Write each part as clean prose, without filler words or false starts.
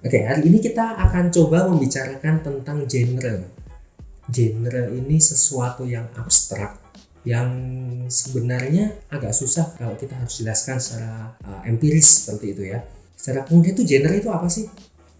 Oke, hari ini kita akan coba membicarakan tentang genre. Genre ini sesuatu yang abstrak, yang sebenarnya agak susah kalau kita harus jelaskan secara empiris seperti itu ya. Secara kemudian itu genre itu apa sih?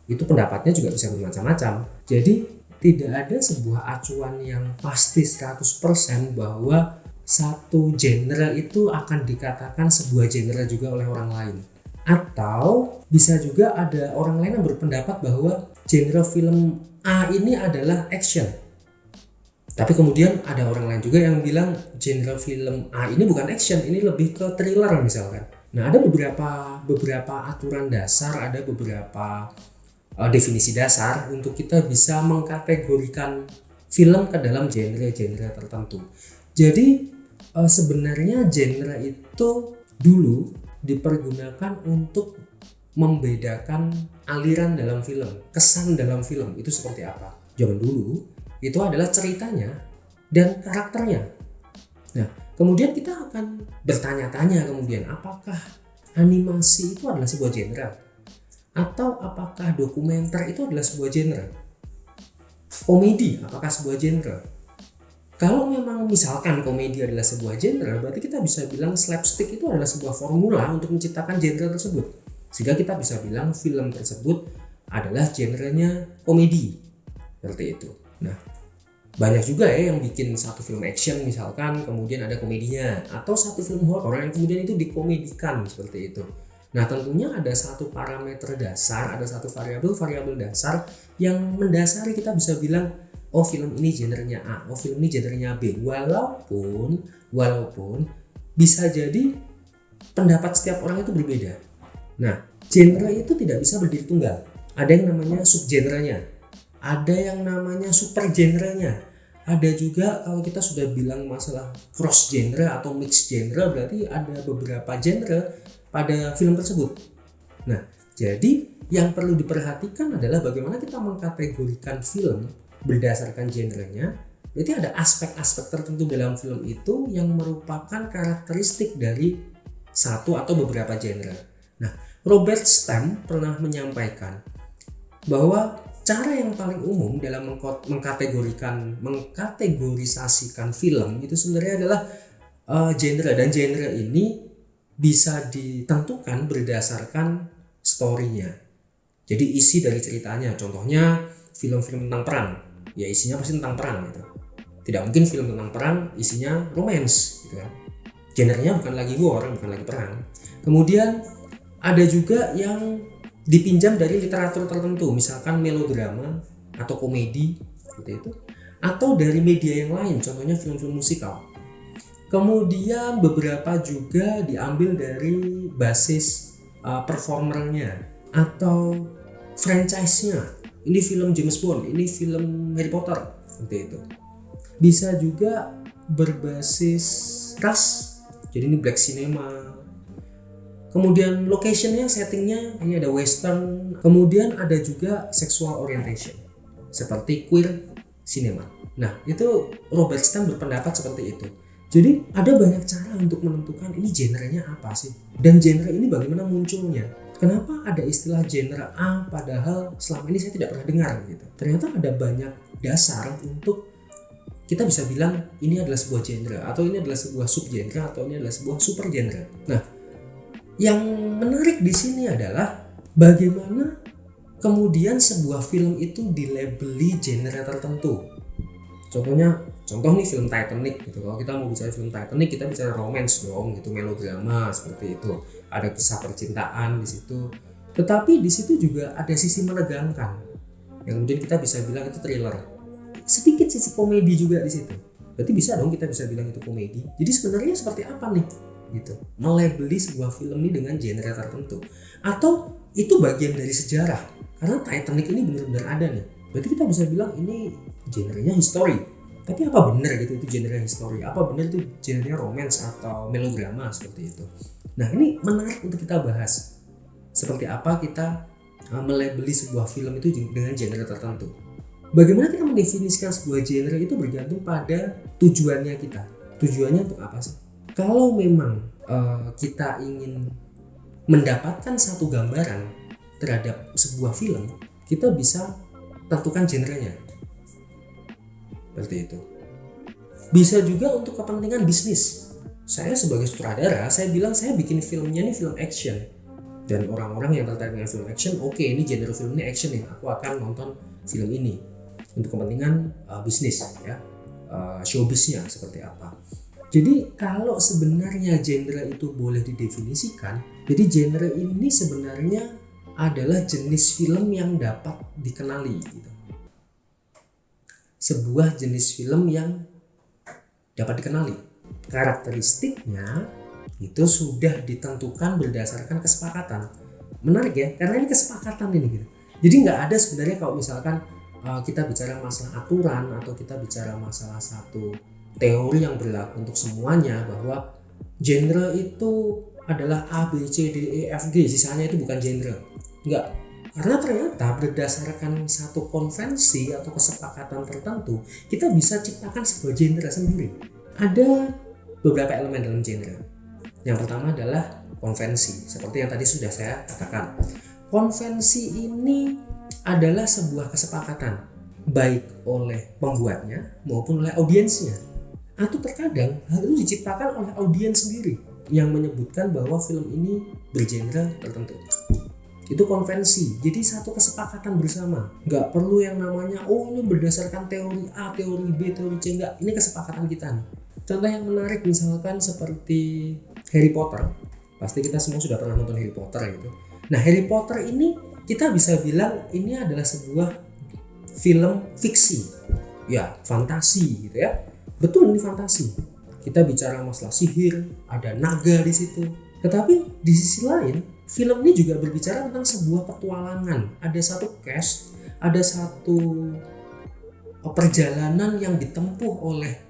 Itu pendapatnya juga bisa bermacam-macam. Jadi tidak ada sebuah acuan yang pasti 100% bahwa satu genre itu akan dikatakan sebuah genre juga oleh orang lain. Atau bisa juga ada orang lain yang berpendapat bahwa genre film A ini adalah action. Tapi kemudian ada orang lain juga yang bilang genre film A ini bukan action, ini lebih ke thriller misalkan. Nah, ada beberapa aturan dasar, ada beberapa definisi dasar untuk kita bisa mengkategorikan film ke dalam genre-genre tertentu. Jadi sebenarnya genre itu dulu dipergunakan untuk membedakan aliran dalam film, kesan dalam film itu seperti apa. Zaman dulu itu adalah ceritanya dan karakternya. Nah, kemudian kita akan bertanya-tanya kemudian apakah animasi itu adalah sebuah genre atau apakah dokumenter itu adalah sebuah genre. Komedi apakah sebuah genre? Kalau memang misalkan komedi adalah sebuah genre, berarti kita bisa bilang slapstick itu adalah sebuah formula untuk menciptakan genre tersebut. Sehingga kita bisa bilang film tersebut adalah genrenya komedi. Seperti itu. Nah, banyak juga ya yang bikin satu film action misalkan, kemudian ada komedinya. Atau satu film horor yang kemudian itu dikomedikan seperti itu. Nah, tentunya ada satu parameter dasar, ada satu variabel dasar yang mendasari kita bisa bilang oh film ini genrenya A, oh film ini genrenya B. Walaupun bisa jadi pendapat setiap orang itu berbeda. Nah, genre itu tidak bisa berdiri tunggal. Ada yang namanya subgenrenya, ada yang namanya super genrenya. Ada juga kalau kita sudah bilang masalah cross genre atau mix genre, berarti ada beberapa genre pada film tersebut. Nah, jadi yang perlu diperhatikan adalah bagaimana kita mengkategorikan film berdasarkan genrenya. Berarti ada aspek-aspek tertentu dalam film itu yang merupakan karakteristik dari satu atau beberapa genre. Nah, Robert Stamp pernah menyampaikan bahwa cara yang paling umum dalam mengkategorisasikan film itu sebenarnya adalah genre, dan genre ini bisa ditentukan berdasarkan story-nya. Jadi isi dari ceritanya, contohnya film-film tentang perang, ya isinya pasti tentang perang gitu. Tidak mungkin film tentang perang isinya romance gitu kan. Genrenya bukan lagi war, bukan lagi perang. Kemudian ada juga yang dipinjam dari literatur tertentu, misalkan melodrama atau komedi seperti itu, atau dari media yang lain, contohnya film-film musikal. Kemudian beberapa juga diambil dari basis performernya atau franchise-nya. Ini film James Bond, ini film Harry Potter, seperti itu. Bisa juga berbasis ras, jadi ini black cinema. Kemudian location-nya, setting-nya, ini ada western. Kemudian ada juga sexual orientation, seperti queer cinema. Nah, itu Robert Stamp berpendapat seperti itu. Jadi ada banyak cara untuk menentukan ini genrenya apa sih, dan genre ini bagaimana munculnya. Kenapa ada istilah genre A padahal selama ini saya tidak pernah dengar gitu. Ternyata ada banyak dasar untuk kita bisa bilang ini adalah sebuah genre, atau ini adalah sebuah subgenre, atau ini adalah sebuah super genre. Nah, yang menarik di sini adalah bagaimana kemudian sebuah film itu dilabeli genre tertentu. Contoh nih film Titanic gitu. Kalau kita mau bicara film Titanic, kita bicara romance dong gitu, melodrama seperti itu. Ada kisah percintaan di situ. Tetapi di situ juga ada sisi menegangkan. Yang kemudian kita bisa bilang itu thriller. Sedikit sisi komedi juga di situ. Berarti bisa dong kita bisa bilang itu komedi. Jadi sebenarnya seperti apa nih? Gitu. Melabeli sebuah film ini dengan genre tertentu. Atau itu bagian dari sejarah. Karena Titanic ini benar-benar ada nih. Berarti kita bisa bilang ini genrenya history. Tapi apa benar gitu itu genre history? Apa benar itu genre romance atau melodrama seperti itu? Nah, ini menarik untuk kita bahas. Seperti apa kita melabeli sebuah film itu dengan genre tertentu. Bagaimana kita mendefinisikan sebuah genre itu bergantung pada tujuannya kita. Tujuannya untuk apa sih? Kalau memang kita ingin mendapatkan satu gambaran terhadap sebuah film, kita bisa tentukan genrenya. Seperti itu. Bisa juga untuk kepentingan bisnis. Saya sebagai sutradara, saya bilang saya bikin filmnya ini film action. Dan orang-orang yang tertarik dengan film action, oke, ini genre filmnya action ya, aku akan nonton film ini. Untuk kepentingan bisnis ya, showbiznya seperti apa. Jadi kalau sebenarnya genre itu boleh didefinisikan, jadi genre ini sebenarnya adalah jenis film yang dapat dikenali gitu. Sebuah jenis film yang dapat dikenali. Karakteristiknya itu sudah ditentukan berdasarkan kesepakatan. Menarik ya, karena ini kesepakatan ini gitu. Jadi nggak ada sebenarnya kalau misalkan kita bicara masalah aturan atau kita bicara masalah satu teori yang berlaku untuk semuanya bahwa genre itu adalah A, B, C, D, E, F, G, sisanya itu bukan genre. Enggak. Karena ternyata berdasarkan satu konvensi atau kesepakatan tertentu, kita bisa ciptakan sebuah genre sendiri. Ada beberapa elemen dalam genre. Yang pertama adalah konvensi, seperti yang tadi sudah saya katakan. Konvensi ini adalah sebuah kesepakatan baik oleh pembuatnya maupun oleh audiensnya, atau terkadang hal itu diciptakan oleh audiens sendiri yang menyebutkan bahwa film ini bergenre tertentu. Itu konvensi, jadi satu kesepakatan bersama. Nggak perlu yang namanya ini berdasarkan teori A, teori B, teori C, enggak. Ini kesepakatan kita nih. Contoh yang menarik misalkan seperti Harry Potter. Pasti kita semua sudah pernah nonton Harry Potter gitu. Nah, Harry Potter ini kita bisa bilang ini adalah sebuah film fiksi. Ya, fantasi gitu ya. Betul, ini fantasi. Kita bicara masalah sihir, ada naga di situ. Tetapi di sisi lain, film ini juga berbicara tentang sebuah petualangan. Ada satu cast, ada satu perjalanan yang ditempuh oleh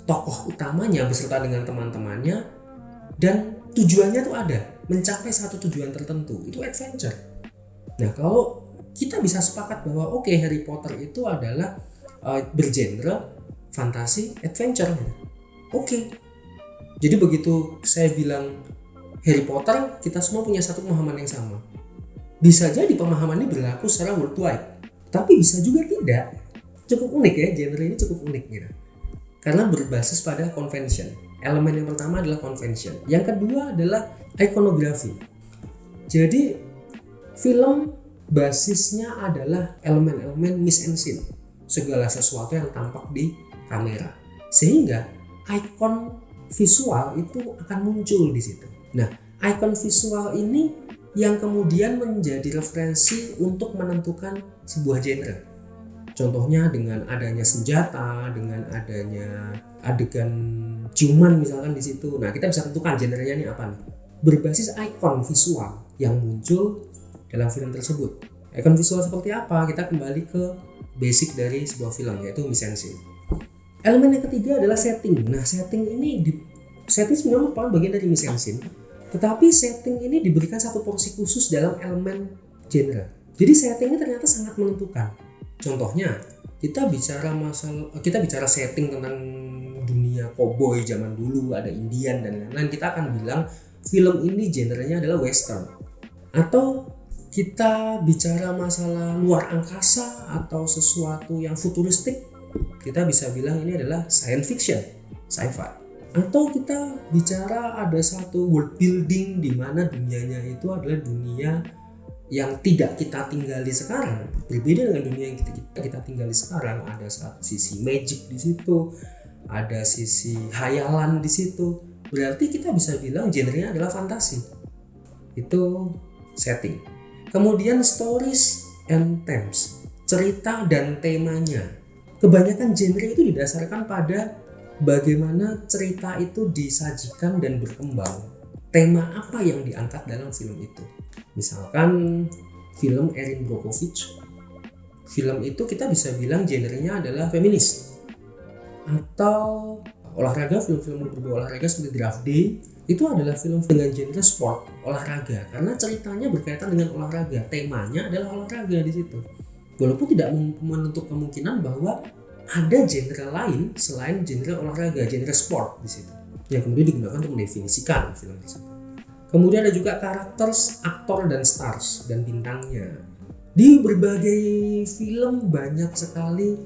tokoh utamanya beserta dengan teman-temannya, dan tujuannya tuh ada, mencapai satu tujuan tertentu. Itu adventure. Nah, kalau kita bisa sepakat bahwa oke, Harry Potter itu adalah bergenre fantasi adventure. Oke. Jadi begitu saya bilang Harry Potter, kita semua punya satu pemahaman yang sama. Bisa jadi pemahaman ini berlaku secara worldwide, tapi bisa juga tidak. Cukup unik ya, genre ini cukup unik gitu. Karena berbasis pada convention. Elemen yang pertama adalah convention. Yang kedua adalah ikonografi. Jadi film basisnya adalah elemen-elemen mise en scene. Segala sesuatu yang tampak di kamera. Sehingga ikon visual itu akan muncul di situ. Nah, ikon visual ini yang kemudian menjadi referensi untuk menentukan sebuah genre. Contohnya dengan adanya senjata, dengan adanya adegan ciuman misalkan di situ. Nah, kita bisa tentukan genrenya ini apa nih. Berbasis ikon visual yang muncul dalam film tersebut. Ikon visual seperti apa? Kita kembali ke basic dari sebuah film, yaitu mise en scene. Elemen yang ketiga adalah setting. Nah, setting sebenarnya merupakan bagian dari mise en scene. Tetapi setting ini diberikan satu porsi khusus dalam elemen genre. Jadi setting ini ternyata sangat menentukan. Contohnya, kita bicara setting tentang dunia cowboy zaman dulu, ada Indian dan lain-lain, kita akan bilang film ini genrenya adalah western. Atau kita bicara masalah luar angkasa atau sesuatu yang futuristik, kita bisa bilang ini adalah science fiction, sci-fi. Atau kita bicara ada satu world building di mana dunianya itu adalah dunia yang tidak kita tinggali sekarang, berbeda dengan dunia yang kita tinggali sekarang. Ada satu sisi magic di situ, ada sisi hayalan di situ. Berarti kita bisa bilang genrenya adalah fantasi. Itu setting. Kemudian stories and themes, cerita dan temanya. Kebanyakan genre itu didasarkan pada bagaimana cerita itu disajikan dan berkembang. Tema apa yang diangkat dalam film itu. Misalkan film Erin Brockovich, film itu kita bisa bilang genrenya adalah feminis. Atau olahraga, film-film berbau olahraga seperti Draft Day, itu adalah film dengan genre sport, olahraga, karena ceritanya berkaitan dengan olahraga, temanya adalah olahraga di situ. Walaupun tidak menutup kemungkinan bahwa ada genre lain selain genre olahraga, genre sport di situ, yang kemudian digunakan untuk mendefinisikan film tersebut. Kemudian ada juga karakter, aktor, dan stars dan bintangnya. Di berbagai film banyak sekali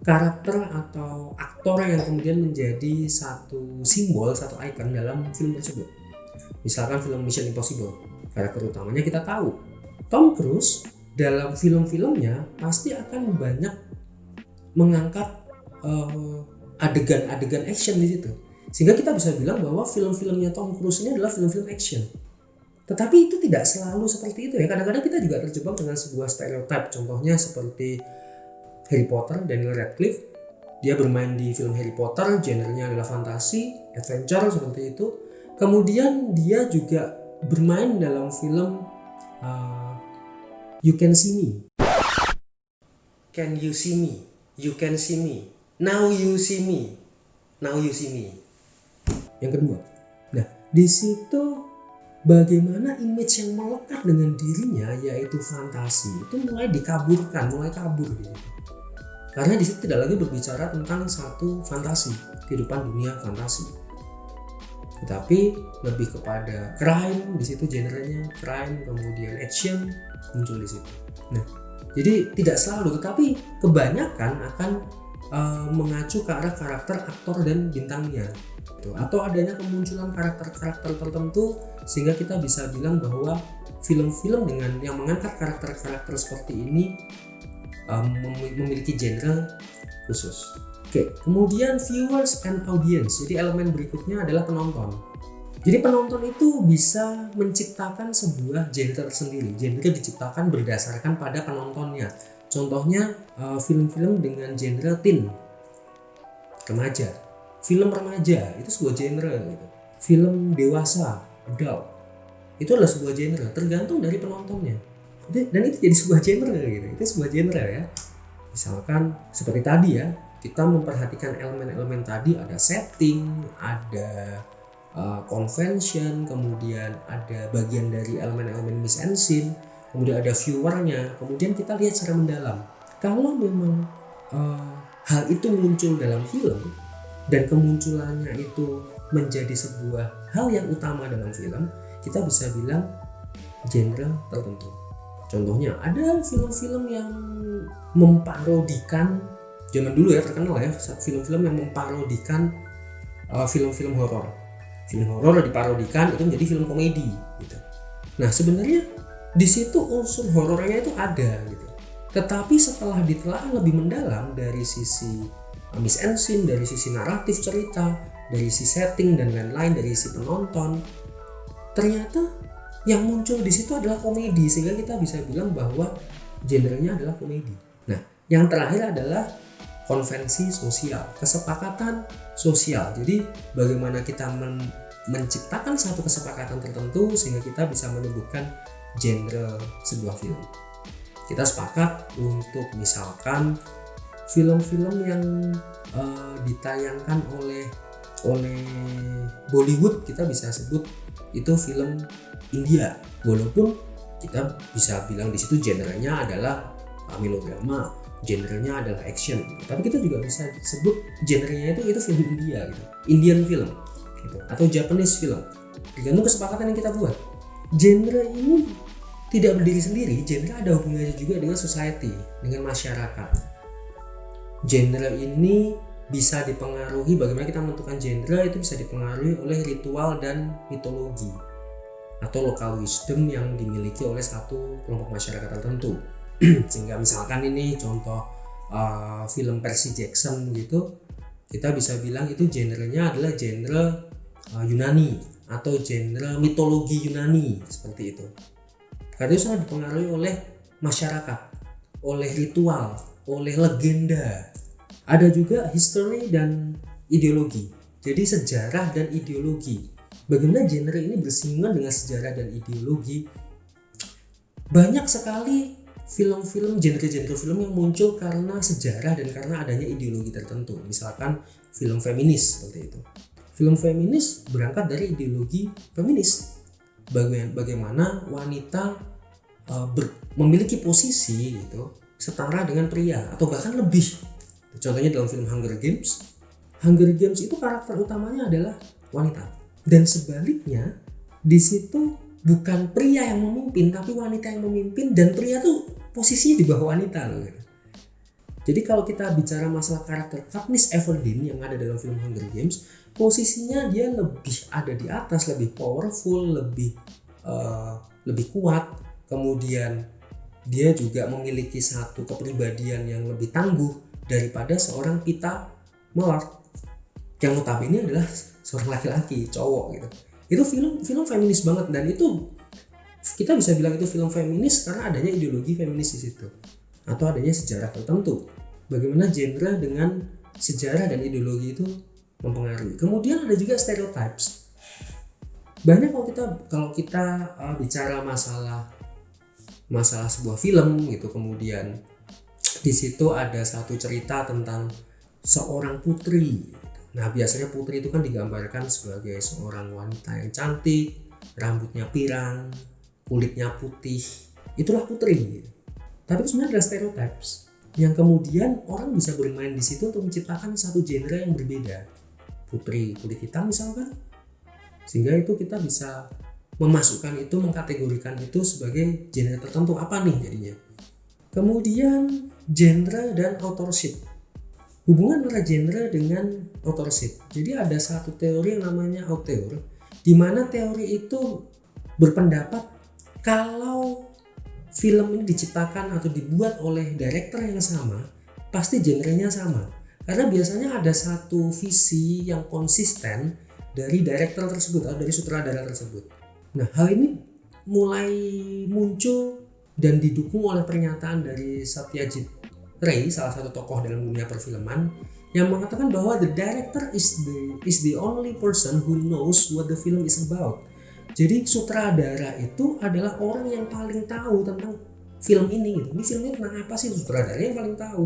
karakter atau aktor yang kemudian menjadi satu simbol, satu ikon dalam film tersebut. Misalkan film Mission Impossible, karakter utamanya kita tahu Tom Cruise. Dalam film-filmnya pasti akan banyak mengangkat adegan-adegan action di situ, sehingga kita bisa bilang bahwa film-filmnya Tom Cruise ini adalah film-film action. Tetapi itu tidak selalu seperti itu ya. Kadang-kadang kita juga terjebak dengan sebuah stereotip. Contohnya seperti Harry Potter, Daniel Radcliffe. Dia bermain di film Harry Potter, genrenya adalah fantasi, adventure seperti itu. Kemudian dia juga bermain dalam film You Can See Me. Can you see me? You can see me. Now you see me. Now you see me. Yang kedua. Nah, di situ bagaimana image yang melekat dengan dirinya yaitu fantasi itu mulai dikaburkan, mulai kabur gitu. Karena di situ tidak lagi berbicara tentang satu fantasi, kehidupan dunia fantasi. Tetapi lebih kepada crime, di situ genrenya crime, kemudian action muncul di situ. Nah, jadi tidak selalu, tetapi kebanyakan akan mengacu ke arah karakter, aktor, dan bintangnya. Atau adanya kemunculan karakter-karakter tertentu sehingga kita bisa bilang bahwa film-film dengan yang mengangkat karakter-karakter seperti ini memiliki genre khusus. Oke, kemudian viewers and audience. Jadi elemen berikutnya adalah penonton. Jadi penonton itu bisa menciptakan sebuah genre tersendiri. Genre diciptakan berdasarkan pada penontonnya. Contohnya film-film dengan genre teen, remaja. Film remaja itu sebuah genre gitu. Film dewasa, adult, itu adalah sebuah genre, tergantung dari penontonnya. Dan itu jadi sebuah genre gitu. Itu sebuah genre ya. Misalkan seperti tadi ya, kita memperhatikan elemen-elemen tadi, ada setting, ada convention, kemudian ada bagian dari elemen-elemen mise en scene, kemudian ada viewernya, kemudian kita lihat secara mendalam. Kalau memang hal itu muncul dalam film dan kemunculannya itu menjadi sebuah hal yang utama dalam film, kita bisa bilang genre tertentu. Contohnya ada film-film yang memparodikan, zaman dulu ya terkenal ya, film-film yang memparodikan film-film horor. Film horor diparodikan itu menjadi film komedi gitu. Nah, sebenarnya di situ unsur horornya itu ada gitu. Tetapi setelah ditelaah lebih mendalam dari sisi mise en scene, dari sisi naratif cerita, dari sisi setting dan lain-lain, dari sisi penonton, ternyata yang muncul di situ adalah komedi, sehingga kita bisa bilang bahwa genrenya adalah komedi. Nah, yang terakhir adalah konvensi sosial, kesepakatan sosial. Jadi bagaimana kita menciptakan satu kesepakatan tertentu sehingga kita bisa menyebutkan genre sebuah film. Kita sepakat untuk misalkan film-film yang ditayangkan oleh Bollywood, kita bisa sebut itu film India, walaupun kita bisa bilang di situ genrenya adalah melodrama, genrenya adalah action, tapi kita juga bisa sebut genrenya itu film India gitu, Indian film gitu, atau Japanese film, tergantung kesepakatan yang kita buat. Genre ini tidak berdiri sendiri, genre ada hubungannya juga dengan society, dengan masyarakat. Genre ini bisa dipengaruhi, bagaimana kita menentukan genre itu bisa dipengaruhi oleh ritual dan mitologi atau local wisdom yang dimiliki oleh satu kelompok masyarakat tertentu. Sehingga misalkan ini contoh film Percy Jackson gitu, kita bisa bilang itu genrenya adalah genre Yunani atau genre mitologi Yunani, seperti itu. Karena itu sangat dipengaruhi oleh masyarakat, oleh ritual, oleh legenda. Ada juga history dan ideologi. Jadi sejarah dan ideologi. Bagaimana genre ini bersinggungan dengan sejarah dan ideologi. Banyak sekali film-film, genre-genre film yang muncul karena sejarah dan karena adanya ideologi tertentu. Misalkan film feminis seperti itu. Film feminis berangkat dari ideologi feminis. Bagaimana wanita memiliki posisi gitu setara dengan pria atau bahkan lebih. Contohnya dalam film Hunger Games. Hunger Games itu karakter utamanya adalah wanita. Dan sebaliknya Di situ bukan pria yang memimpin, tapi wanita yang memimpin, dan pria tuh posisinya di bawah wanita loh. Jadi kalau kita bicara masalah karakter Katniss Everdeen yang ada dalam film Hunger Games, posisinya dia lebih ada di atas, lebih powerful, lebih kuat. Kemudian dia juga memiliki satu kepribadian yang lebih tangguh daripada seorang Peeta Mellark yang notabene adalah seorang laki-laki, cowok gitu. Itu film feminis banget, dan itu kita bisa bilang itu film feminis karena adanya ideologi feminis di situ atau adanya sejarah tertentu. Bagaimana genre dengan sejarah dan ideologi itu mempengaruhi. Kemudian ada juga stereotypes. Banyak kalau kita bicara masalah sebuah film gitu, kemudian di situ ada satu cerita tentang seorang putri. Nah, biasanya putri itu kan digambarkan sebagai seorang wanita yang cantik, rambutnya pirang, kulitnya putih. Itulah putri. Tapi sebenarnya ada stereotypes yang kemudian orang bisa bermain di situ untuk menciptakan satu genre yang berbeda. Putri kulit hitam misalkan. Sehingga itu kita bisa memasukkan itu, mengkategorikan itu sebagai genre tertentu. Apa nih jadinya? Kemudian genre dan authorship. Hubungan antara genre dengan authorship. Jadi ada satu teori yang namanya auteur, di mana teori itu berpendapat kalau film ini diciptakan atau dibuat oleh director yang sama, pasti genrenya sama. Karena biasanya ada satu visi yang konsisten dari director tersebut atau dari sutradara tersebut. Nah, hal ini mulai muncul dan didukung oleh pernyataan dari Satyajit Ray, salah satu tokoh dalam dunia perfilman, yang mengatakan bahwa the director is the only person who knows what the film is about. Jadi sutradara itu adalah orang yang paling tahu tentang film ini gitu. Ini filmnya tentang apa sih, sutradara yang paling tahu.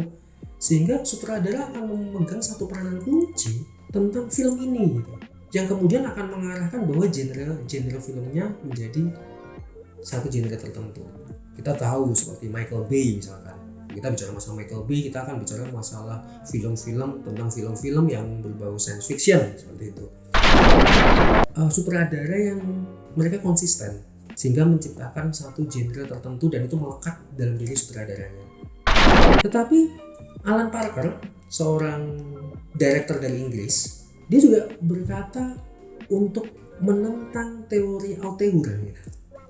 Sehingga sutradara akan memegang satu peranan kunci tentang film ini gitu. Yang kemudian akan mengarahkan bahwa genre filmnya menjadi satu genre tertentu. Kita tahu seperti Michael Bay misalkan. Kita bicara masalah Michael Bay, kita akan bicara masalah film-film tentang film-film yang berbau science fiction seperti itu. Sutradara yang mereka konsisten sehingga menciptakan satu genre tertentu dan itu melekat dalam diri sutradaranya. Tetapi Alan Parker, seorang director dari Inggris, dia juga berkata untuk menentang teori auteur.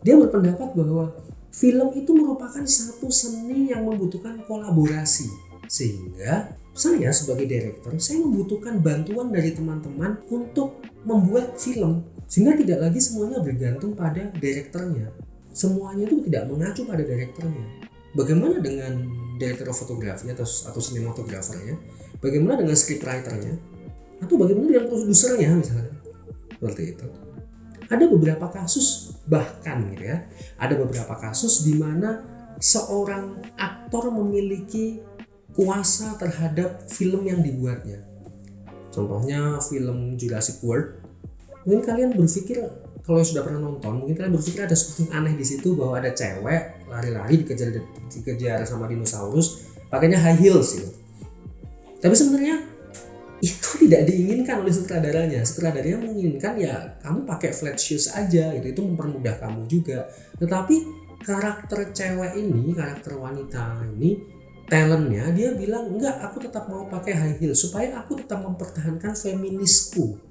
Dia berpendapat bahwa film itu merupakan satu seni yang membutuhkan kolaborasi, sehingga saya sebagai director, saya membutuhkan bantuan dari teman-teman untuk membuat film, sehingga tidak lagi semuanya bergantung pada direkturnya. Semuanya itu tidak mengacu pada direkturnya. Bagaimana dengan director fotografi atau sinematografernya? Bagaimana dengan scriptwriternya? Atau bagaimana dengan produsernya misalnya? Seperti itu. Ada beberapa kasus bahkan gitu ya. Ada beberapa kasus di mana seorang aktor memiliki kuasa terhadap film yang dibuatnya. Contohnya film Jurassic World. Mungkin kalian berpikir, kalau sudah pernah nonton, mungkin kalian berpikir ada sesuatu yang aneh di situ, bahwa ada cewek lari-lari dikejar sama dinosaurus, pakainya high heels gitu. Tapi sebenarnya itu tidak diinginkan oleh sutradaranya. Sutradaranya menginginkan ya kamu pakai flat shoes aja gitu, itu mempermudah kamu juga. Tetapi karakter cewek ini, karakter wanita ini, talentnya dia bilang enggak, aku tetap mau pakai high heels supaya aku tetap mempertahankan feminisku.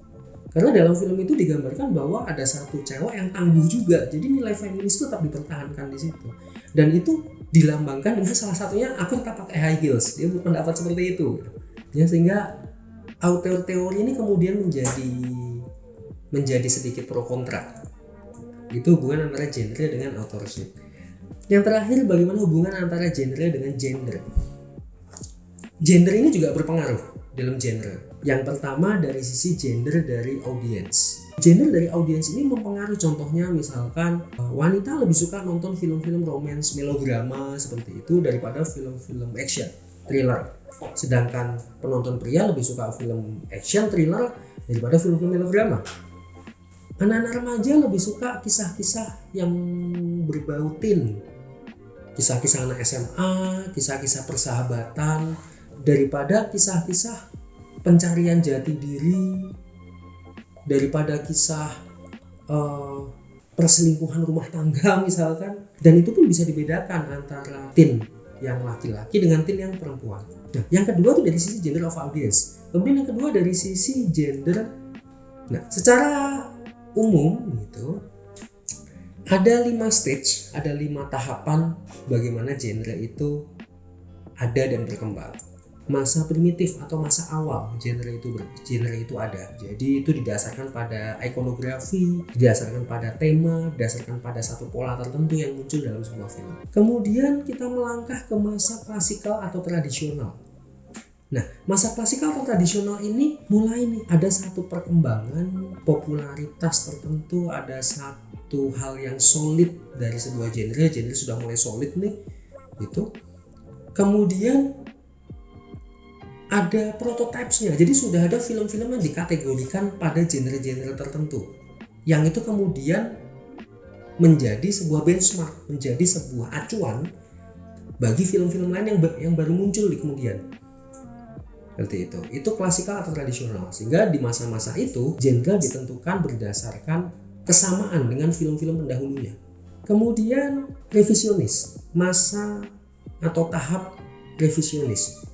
Karena dalam film itu digambarkan bahwa ada satu cewek yang tangguh juga, jadi nilai feminis itu tetap dipertahankan di situ. Dan itu dilambangkan dengan salah satunya aku tetap pakai high heels. Dia berpendapat seperti itu. Ya, sehingga auteur teori ini kemudian menjadi sedikit pro kontra. Itu hubungan antara genre dengan authorship. Yang terakhir, bagaimana hubungan antara genre dengan gender. Gender ini juga berpengaruh dalam genre. Yang pertama dari sisi gender dari audiens. Gender dari audiens ini mempengaruhi, contohnya misalkan wanita lebih suka nonton film-film romance, melodrama seperti itu daripada film-film action, thriller. Sedangkan penonton pria lebih suka film action, thriller daripada film-film melodrama. Anak-anak remaja lebih suka kisah-kisah yang berbau teen, kisah-kisah anak SMA, kisah-kisah persahabatan, daripada kisah-kisah pencarian jati diri, daripada kisah perselingkuhan rumah tangga misalkan, dan itu pun bisa dibedakan antara teen yang laki-laki dengan teen yang perempuan. Nah, yang kedua itu dari sisi gender of audience. Kemudian yang kedua dari sisi gender. Nah, secara umum gitu, ada 5 stage, ada 5 tahapan bagaimana genre itu ada dan berkembang. Masa primitif atau masa awal genre itu ada. Jadi itu didasarkan pada ikonografi, didasarkan pada tema, didasarkan pada satu pola tertentu yang muncul dalam sebuah film. Kemudian kita melangkah ke masa klasikal atau tradisional. Nah, masa klasikal atau tradisional ini mulai nih ada satu perkembangan popularitas tertentu, ada satu hal yang solid dari sebuah genre sudah mulai solid nih gitu. Kemudian ada prototipesnya, jadi sudah ada film-film yang dikategorikan pada genre-genre tertentu, yang itu kemudian menjadi sebuah benchmark, menjadi sebuah acuan bagi film-film lain yang baru muncul di kemudian. Seperti itu klasikal atau tradisional. Sehingga di masa-masa itu genre ditentukan berdasarkan kesamaan dengan film-film pendahulunya. Kemudian revisionis, masa atau tahap revisionis.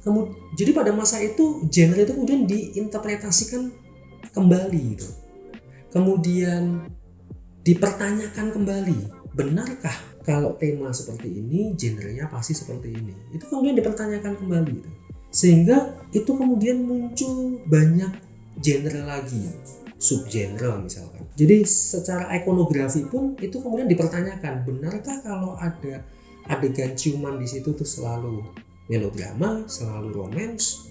Jadi pada masa itu genre itu kemudian diinterpretasikan kembali gitu. Kemudian dipertanyakan kembali, benarkah kalau tema seperti ini genrenya pasti seperti ini? Itu kemudian dipertanyakan kembali gitu. Sehingga itu kemudian muncul banyak genre lagi, subgenre misalkan. Jadi secara ikonografi pun itu kemudian dipertanyakan, benarkah kalau ada adegan ciuman di situ tuh selalu melodrama, selalu romance?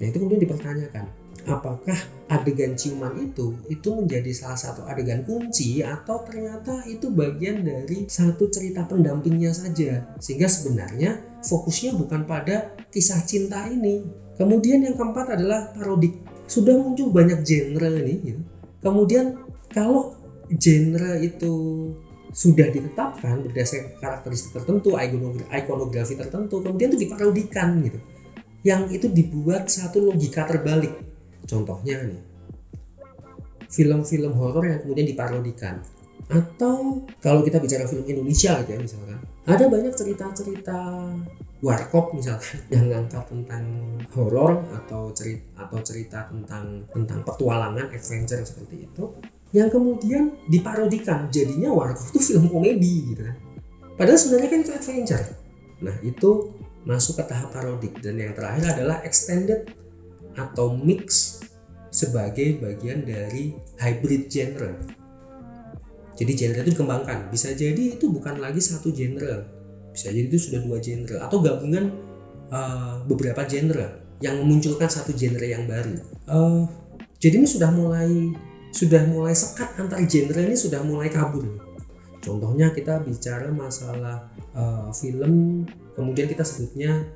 Nah, itu kemudian dipertanyakan, apakah adegan ciuman itu menjadi salah satu adegan kunci atau ternyata itu bagian dari satu cerita pendampingnya saja, sehingga sebenarnya fokusnya bukan pada kisah cinta ini. Kemudian yang keempat adalah parodik. Sudah muncul banyak genre nih gitu. Kemudian kalau genre itu sudah ditetapkan berdasarkan karakteristik tertentu, ikonografi tertentu, kemudian itu diparodikan gitu, yang itu dibuat satu logika terbalik. Contohnya nih, film-film horor yang kemudian diparodikan, atau kalau kita bicara film Indonesia gitu ya misalkan, ada banyak cerita-cerita warkop misalkan yang ngangkat tentang horor atau cerita tentang petualangan, adventure seperti itu, yang kemudian diparodikan, jadinya warkop itu film komedi gitu kan. Padahal sebenarnya kan itu adventure. Nah, itu masuk ke tahap parodik. Dan yang terakhir adalah extended atau mix sebagai bagian dari hybrid genre. Jadi genre itu dikembangkan, bisa jadi itu bukan lagi satu genre, bisa jadi itu sudah 2 genre atau gabungan beberapa genre yang memunculkan satu genre yang baru. Jadi ini sudah mulai sekat antar genre, ini sudah mulai kabur. Contohnya kita bicara masalah film, kemudian kita sebutnya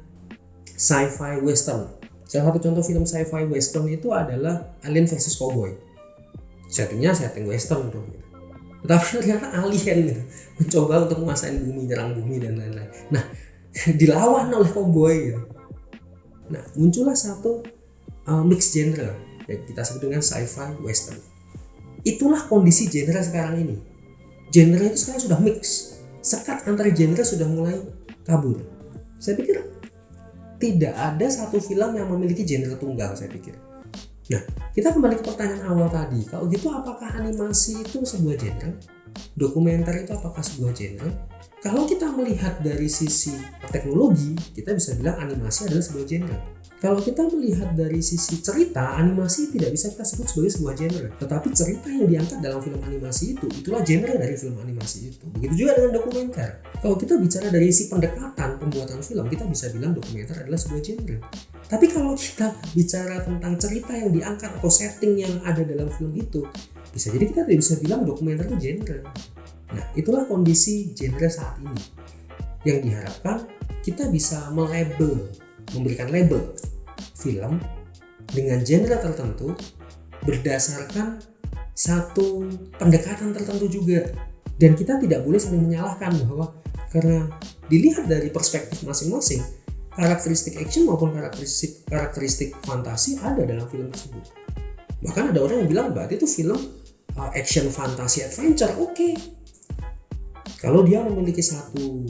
sci-fi western. Salah satu contoh film sci-fi western itu adalah Alien vs Cowboy. Setting western dong. Tetapi ternyata alien gitu, mencoba untuk menguasai bumi, nyerang bumi dan lain-lain. Nah, dilawan oleh cowboy gitu. Nah, muncullah satu mix genre yang kita sebut dengan sci-fi western. Itulah kondisi genre sekarang ini. Genre itu sekarang sudah mix, sekat antar genre sudah mulai kabur. Saya pikir tidak ada satu film yang memiliki genre tunggal, saya pikir. Nah, kita kembali ke pertanyaan awal tadi. Kalau gitu, apakah animasi itu sebuah genre? Dokumenter itu apakah sebuah genre? Kalau kita melihat dari sisi teknologi, kita bisa bilang animasi adalah sebuah genre. Kalau kita melihat dari sisi cerita, animasi tidak bisa kita sebut sebagai sebuah genre. Tetapi cerita yang diangkat dalam film animasi itu, itulah genre dari film animasi itu. Begitu juga dengan dokumenter. Kalau kita bicara dari sisi pendekatan pembuatan film, kita bisa bilang dokumenter adalah sebuah genre. Tapi kalau kita bicara tentang cerita yang diangkat atau setting yang ada dalam film itu, bisa jadi kita tidak bisa bilang dokumenter itu genre. Nah, itulah kondisi genre saat ini. Yang diharapkan kita bisa memberikan label film dengan genre tertentu berdasarkan satu pendekatan tertentu juga. Dan kita tidak boleh saling menyalahkan bahwa karena dilihat dari perspektif masing-masing, karakteristik action maupun karakteristik fantasi ada dalam film tersebut. Bahkan ada orang yang bilang berarti itu film action fantasi adventure, oke. Kalau dia memiliki satu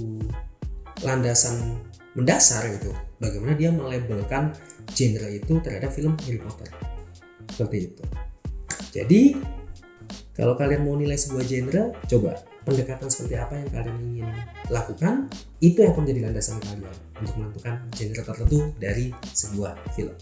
landasan mendasar gitu, bagaimana dia melabelkan genre itu terhadap film Harry Potter, seperti itu. Jadi kalau kalian mau nilai sebuah genre, coba pendekatan seperti apa yang kalian ingin lakukan, itu yang akan menjadi landasan kalian untuk menentukan genre tertentu dari sebuah film.